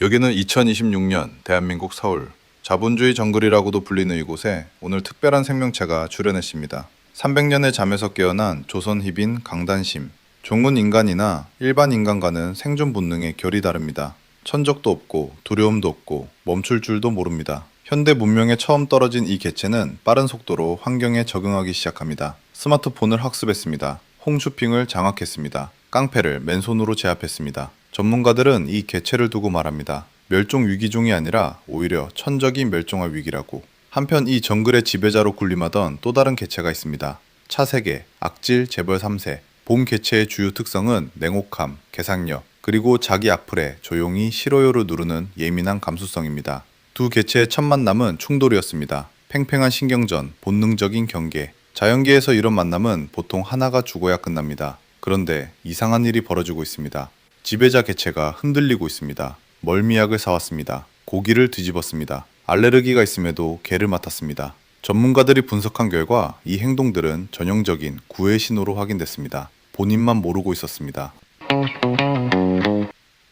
여기는 2026년 대한민국 서울 자본주의 정글이라고도 불리는 이곳에 오늘 특별한 생명체가 출연했습니다. 300년의 잠에서 깨어난 조선 희빈 강단심. 종은 인간이나 일반 인간과는 생존 본능의 결이 다릅니다. 천적도 없고 두려움도 없고 멈출 줄도 모릅니다. 현대 문명에 처음 떨어진 이 개체는 빠른 속도로 환경에 적응하기 시작합니다. 스마트폰을 학습했습니다. 홈쇼핑을 장악했습니다. 깡패를 맨손으로 제압했습니다. 전문가들은 이 개체를 두고 말합니다. 멸종 위기종이 아니라 오히려 천적이 멸종할 위기라고. 한편 이 정글의 지배자로 군림하던 또 다른 개체가 있습니다. 차세개, 악질, 재벌 3세. 봄 개체의 주요 특성은 냉혹함, 개상력, 그리고 자기 악플에 조용히 싫어요를 누르는 예민한 감수성입니다. 두 개체의 첫 만남은 충돌이었습니다. 팽팽한 신경전, 본능적인 경계. 자연계에서 이런 만남은 보통 하나가 죽어야 끝납니다. 그런데 이상한 일이 벌어지고 있습니다. 지배자 개체가 흔들리고 있습니다. 멀미약을 사왔습니다. 고기를 뒤집었습니다. 알레르기가 있음에도 개를 맡았습니다. 전문가들이 분석한 결과 이 행동들은 전형적인 구애 신호로 확인됐습니다. 본인만 모르고 있었습니다.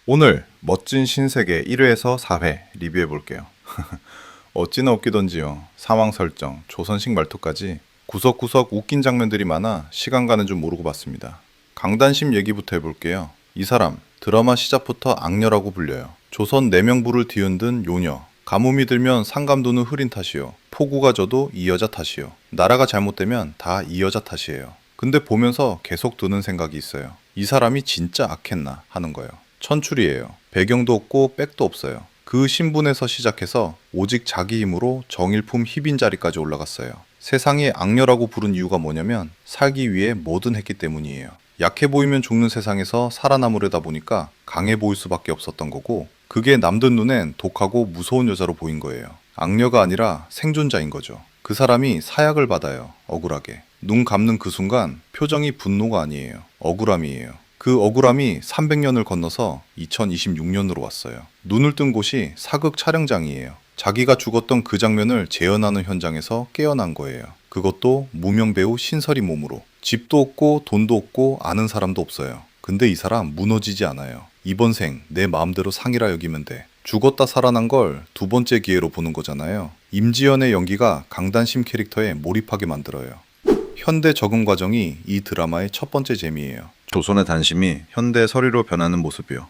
오늘 멋진 신세계 1회에서 4회 리뷰해 볼게요. 어찌나 웃기던지요. 상황 설정, 조선식 말투까지 구석구석 웃긴 장면들이 많아 시간 가는 줄 모르고 봤습니다. 강단심 얘기부터 해볼게요. 이 사람 드라마 시작부터 악녀라고 불려요. 조선 내명부를 뒤흔든 요녀. 가뭄이 들면 상감도는 흐린 탓이요. 폭우가 져도 이 여자 탓이요. 나라가 잘못되면 다 이 여자 탓이에요. 근데 보면서 계속 드는 생각이 있어요. 이 사람이 진짜 악했나 하는 거예요. 천출이에요. 배경도 없고 백도 없어요. 그 신분에서 시작해서 오직 자기 힘으로 정일품 희빈 자리까지 올라갔어요. 세상에 악녀라고 부른 이유가 뭐냐면 살기 위해 뭐든 했기 때문이에요. 약해 보이면 죽는 세상에서 살아남으려다 보니까 강해 보일 수밖에 없었던 거고, 그게 남들 눈엔 독하고 무서운 여자로 보인 거예요. 악녀가 아니라 생존자인 거죠. 그 사람이 사약을 받아요. 억울하게. 눈 감는 그 순간 표정이 분노가 아니에요. 억울함이에요. 그 억울함이 300년을 건너서 2026년으로 왔어요. 눈을 뜬 곳이 사극 촬영장이에요. 자기가 죽었던 그 장면을 재현하는 현장에서 깨어난 거예요. 그것도 무명 배우 신설이 몸으로. 집도 없고 돈도 없고 아는 사람도 없어요. 근데 이 사람 무너지지 않아요. 이번 생 내 마음대로 상이라 여기면 돼. 죽었다 살아난 걸 두 번째 기회로 보는 거잖아요. 임지연의 연기가 강단심 캐릭터에 몰입하게 만들어요. 현대 적응 과정이 이 드라마의 첫 번째 재미예요. 조선의 단심이 현대 서리로 변하는 모습이요.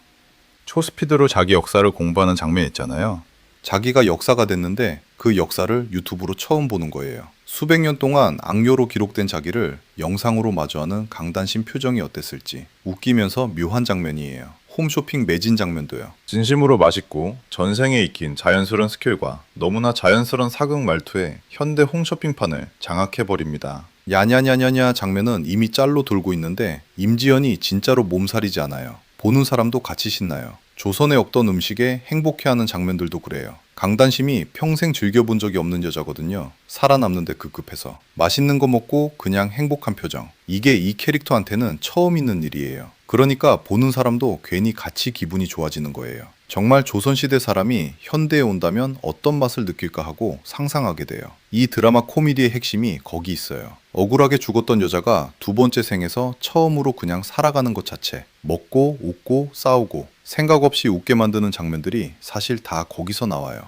초스피드로 자기 역사를 공부하는 장면 있잖아요. 자기가 역사가 됐는데 그 역사를 유튜브로 처음 보는 거예요. 수백 년 동안 악녀로 기록된 자기를 영상으로 마주하는 강단심 표정이 어땠을지. 웃기면서 묘한 장면이에요. 홈쇼핑 매진 장면도요. 진심으로 맛있고 전생에 익힌 자연스러운 스킬과 너무나 자연스러운 사극 말투에 현대 홈쇼핑판을 장악해버립니다. 야냐냐냐냐 장면은 이미 짤로 돌고 있는데 임지연이 진짜로 몸살이지 않아요. 보는 사람도 같이 신나요. 조선에 없던 음식에 행복해하는 장면들도 그래요. 강단심이 평생 즐겨본 적이 없는 여자거든요. 살아남는데 급급해서. 맛있는 거 먹고 그냥 행복한 표정. 이게 이 캐릭터한테는 처음 있는 일이에요. 그러니까 보는 사람도 괜히 같이 기분이 좋아지는 거예요. 정말 조선시대 사람이 현대에 온다면 어떤 맛을 느낄까 하고 상상하게 돼요. 이 드라마 코미디의 핵심이 거기 있어요. 억울하게 죽었던 여자가 두 번째 생에서 처음으로 그냥 살아가는 것 자체. 먹고 웃고 싸우고 생각 없이 웃게 만드는 장면들이 사실 다 거기서 나와요.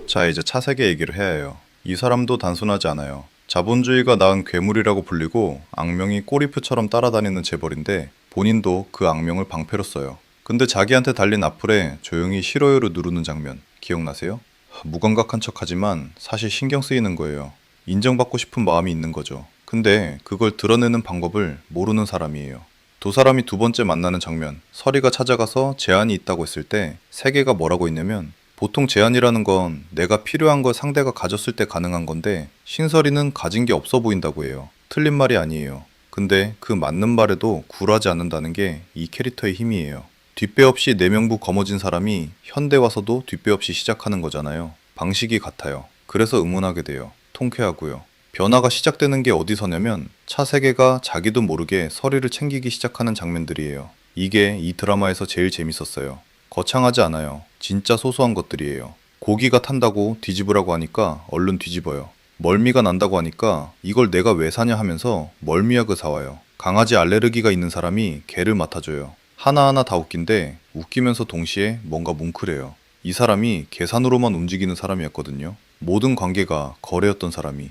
자, 이제 차세계 얘기를 해야 해요. 이 사람도 단순하지 않아요. 자본주의가 낳은 괴물이라고 불리고 악명이 꼬리표처럼 따라다니는 재벌인데 본인도 그 악명을 방패로 써요. 근데 자기한테 달린 악플에 조용히 싫어요를 누르는 장면 기억나세요? 무감각한 척하지만 사실 신경 쓰이는 거예요. 인정받고 싶은 마음이 있는 거죠. 근데 그걸 드러내는 방법을 모르는 사람이에요. 두 사람이 두 번째 만나는 장면, 설이가 찾아가서 제안이 있다고 했을 때 세계가 뭐라고 했냐면, 보통 제안이라는 건 내가 필요한 걸 상대가 가졌을 때 가능한 건데 신설이는 가진 게 없어 보인다고 해요. 틀린 말이 아니에요. 근데 그 맞는 말에도 굴하지 않는다는 게 이 캐릭터의 힘이에요. 뒷배 없이 내명부 거머쥔 사람이 현대 와서도 뒷배 없이 시작하는 거잖아요. 방식이 같아요. 그래서 응원하게 돼요. 통쾌하고요. 변화가 시작되는 게 어디서냐면 차세계가 자기도 모르게 서리를 챙기기 시작하는 장면들이에요. 이게 이 드라마에서 제일 재밌었어요. 거창하지 않아요. 진짜 소소한 것들이에요. 고기가 탄다고 뒤집으라고 하니까 얼른 뒤집어요. 멀미가 난다고 하니까 이걸 내가 왜 사냐 하면서 멀미약을 사와요. 강아지 알레르기가 있는 사람이 개를 맡아줘요. 하나하나 다 웃긴데 웃기면서 동시에 뭔가 뭉클해요. 이 사람이 계산으로만 움직이는 사람이었거든요. 모든 관계가 거래였던 사람이.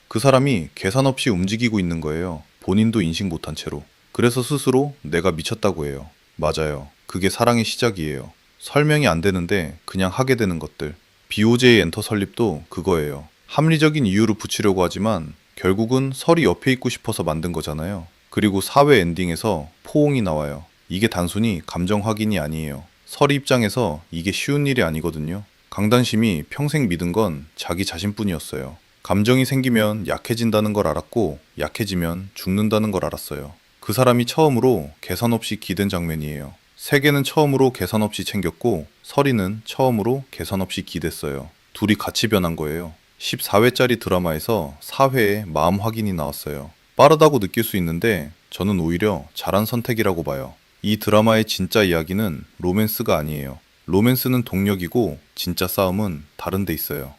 그 사람이 계산 없이 움직이고 있는 거예요. 본인도 인식 못한 채로. 그래서 스스로 내가 미쳤다고 해요. 맞아요. 그게 사랑의 시작이에요. 설명이 안 되는데 그냥 하게 되는 것들. BOJ의 엔터 설립도 그거예요. 합리적인 이유로 붙이려고 하지만 결국은 설이 옆에 있고 싶어서 만든 거잖아요. 그리고 사회 엔딩에서 포옹이 나와요. 이게 단순히 감정 확인이 아니에요. 설이 입장에서 이게 쉬운 일이 아니거든요. 강단심이 평생 믿은 건 자기 자신뿐이었어요. 감정이 생기면 약해진다는 걸 알았고 약해지면 죽는다는 걸 알았어요. 그 사람이 처음으로 계산 없이 기댄 장면이에요. 세계는 처음으로 계산 없이 챙겼고 설이는 처음으로 계산 없이 기댔어요. 둘이 같이 변한 거예요. 14회짜리 드라마에서 4회에 마음 확인이 나왔어요. 빠르다고 느낄 수 있는데 저는 오히려 잘한 선택이라고 봐요. 이 드라마의 진짜 이야기는 로맨스가 아니에요. 로맨스는 동력이고 진짜 싸움은 다른 데 있어요.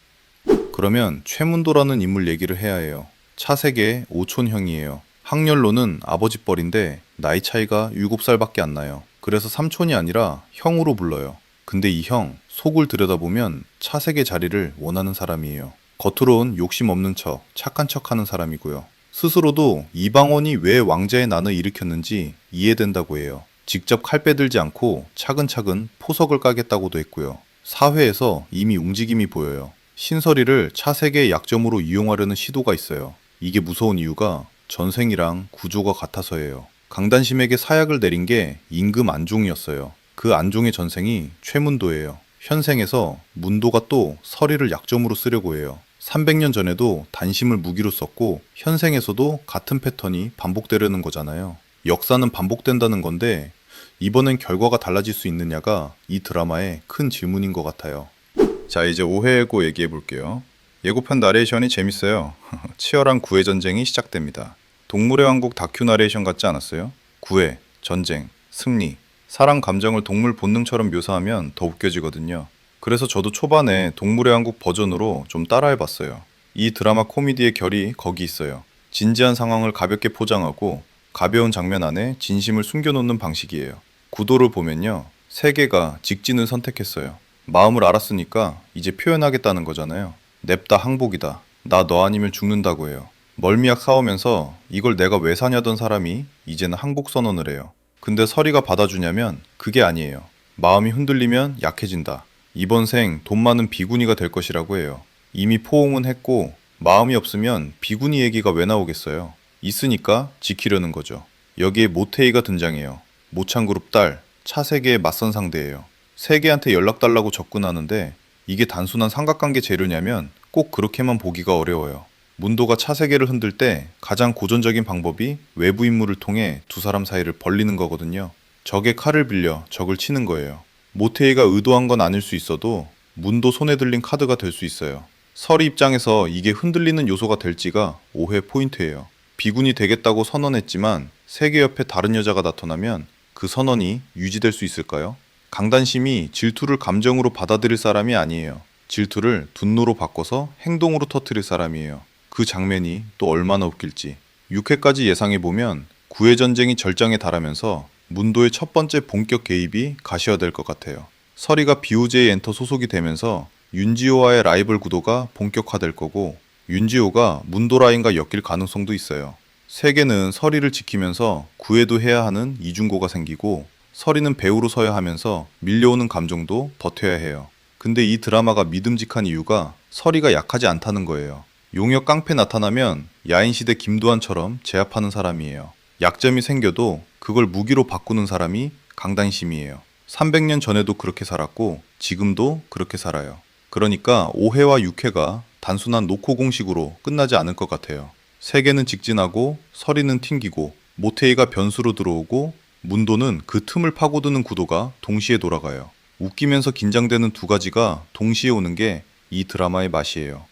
그러면 최문도라는 인물 얘기를 해야 해요. 차세계의 오촌형이에요. 학렬로는 아버지 뻘인데 나이 차이가 7살밖에 안 나요. 그래서 삼촌이 아니라 형으로 불러요. 근데 이 형 속을 들여다보면 차세계 자리를 원하는 사람이에요. 겉으론 욕심 없는 척, 착한 척 하는 사람이고요. 스스로도 이방원이 왜 왕자의 난을 일으켰는지 이해된다고 해요. 직접 칼 빼들지 않고 차근차근 포석을 까겠다고도 했고요. 사회에서 이미 움직임이 보여요. 신설이를 차세계의 약점으로 이용하려는 시도가 있어요. 이게 무서운 이유가 전생이랑 구조가 같아서예요. 강단심에게 사약을 내린 게 임금 안종이었어요. 그 안종의 전생이 최문도예요. 현생에서 문도가 또 설이를 약점으로 쓰려고 해요. 300년 전에도 단심을 무기로 썼고 현생에서도 같은 패턴이 반복되려는 거잖아요. 역사는 반복된다는 건데 이번엔 결과가 달라질 수 있느냐가 이 드라마의 큰 질문인 것 같아요. 자, 이제 5회 예고 얘기해 볼게요. 예고편 나레이션이 재밌어요. 치열한 구회 전쟁이 시작됩니다. 동물의 왕국 다큐 나레이션 같지 않았어요? 구회, 전쟁, 승리, 사랑 감정을 동물 본능처럼 묘사하면 더 웃겨지거든요. 그래서 저도 초반에 동물의 왕국 버전으로 좀 따라해봤어요. 이 드라마 코미디의 결이 거기 있어요. 진지한 상황을 가볍게 포장하고 가벼운 장면 안에 진심을 숨겨놓는 방식이에요. 구도를 보면요. 세계가 직진을 선택했어요. 마음을 알았으니까 이제 표현하겠다는 거잖아요. 냅다 항복이다. 나 너 아니면 죽는다고 해요. 멀미약 사오면서 이걸 내가 왜 사냐던 사람이 이제는 항복 선언을 해요. 근데 설이가 받아주냐면 그게 아니에요. 마음이 흔들리면 약해진다. 이번 생 돈 많은 비구니가 될 것이라고 해요. 이미 포옹은 했고 마음이 없으면 비구니 얘기가 왜 나오겠어요. 있으니까 지키려는 거죠. 여기에 모태이가 등장해요. 모창그룹 딸, 차세계의 맞선 상대예요. 세계한테 연락 달라고 접근하는데 이게 단순한 삼각관계 재료냐면 꼭 그렇게만 보기가 어려워요. 문도가 차세계를 흔들 때 가장 고전적인 방법이 외부 인물을 통해 두 사람 사이를 벌리는 거거든요. 적의 칼을 빌려 적을 치는 거예요. 모태이가 의도한 건 아닐 수 있어도 문도 손에 들린 카드가 될 수 있어요. 설이 입장에서 이게 흔들리는 요소가 될지가 오해 포인트예요. 비군이 되겠다고 선언했지만 세계 옆에 다른 여자가 나타나면 그 선언이 유지될 수 있을까요? 강단심이 질투를 감정으로 받아들일 사람이 아니에요. 질투를 분노로 바꿔서 행동으로 터뜨릴 사람이에요. 그 장면이 또 얼마나 웃길지. 6회까지 예상해보면 9회 전쟁이 절정에 달하면서 문도의 첫 번째 본격 개입이 가시화될 것 같아요. 설이가 BOJ 엔터 소속이 되면서 윤지호와의 라이벌 구도가 본격화될 거고 윤지호가 문도 라인과 엮일 가능성도 있어요. 세계는 설이를 지키면서 구애도 해야 하는 이중고가 생기고 설이는 배우로 서야 하면서 밀려오는 감정도 버텨야 해요. 근데 이 드라마가 믿음직한 이유가 설이가 약하지 않다는 거예요. 용역 깡패 나타나면 야인시대 김도한처럼 제압하는 사람이에요. 약점이 생겨도 그걸 무기로 바꾸는 사람이 강단심이에요. 300년 전에도 그렇게 살았고 지금도 그렇게 살아요. 그러니까 5회와 6회가 단순한 노코 공식으로 끝나지 않을 것 같아요. 세계는 직진하고 설이는 튕기고 모태이가 변수로 들어오고 문도는 그 틈을 파고드는 구도가 동시에 돌아가요. 웃기면서 긴장되는 두 가지가 동시에 오는 게 이 드라마의 맛이에요.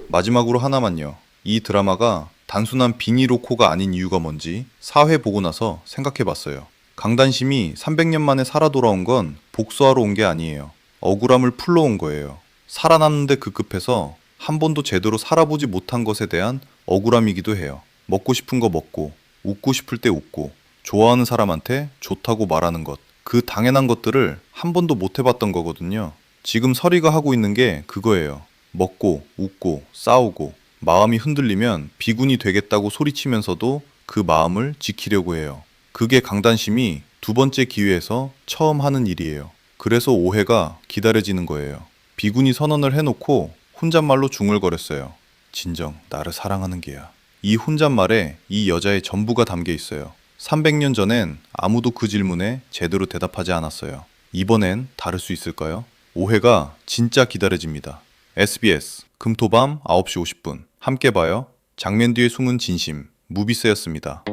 마지막으로 하나만요. 이 드라마가 단순한 비니로코가 아닌 이유가 뭔지 4회 보고 나서 생각해봤어요. 강단심이 300년 만에 살아 돌아온 건 복수하러 온 게 아니에요. 억울함을 풀러 온 거예요. 살아남는데 급급해서 한 번도 제대로 살아보지 못한 것에 대한 억울함이기도 해요. 먹고 싶은 거 먹고, 웃고 싶을 때 웃고, 좋아하는 사람한테 좋다고 말하는 것. 그 당연한 것들을 한 번도 못 해봤던 거거든요. 지금 서리가 하고 있는 게 그거예요. 먹고, 웃고, 싸우고, 마음이 흔들리면 비군이 되겠다고 소리치면서도 그 마음을 지키려고 해요. 그게 강단심이 두 번째 기회에서 처음 하는 일이에요. 그래서 오해가 기다려지는 거예요. 비군이 선언을 해놓고 혼잣말로 중얼거렸어요. 진정 나를 사랑하는 게야. 이 혼잣말에 이 여자의 전부가 담겨 있어요. 300년 전엔 아무도 그 질문에 제대로 대답하지 않았어요. 이번엔 다를 수 있을까요? 오해가 진짜 기다려집니다. SBS 금토밤 9시 50분 함께 봐요. 장면 뒤에 숨은 진심 무비스였습니다.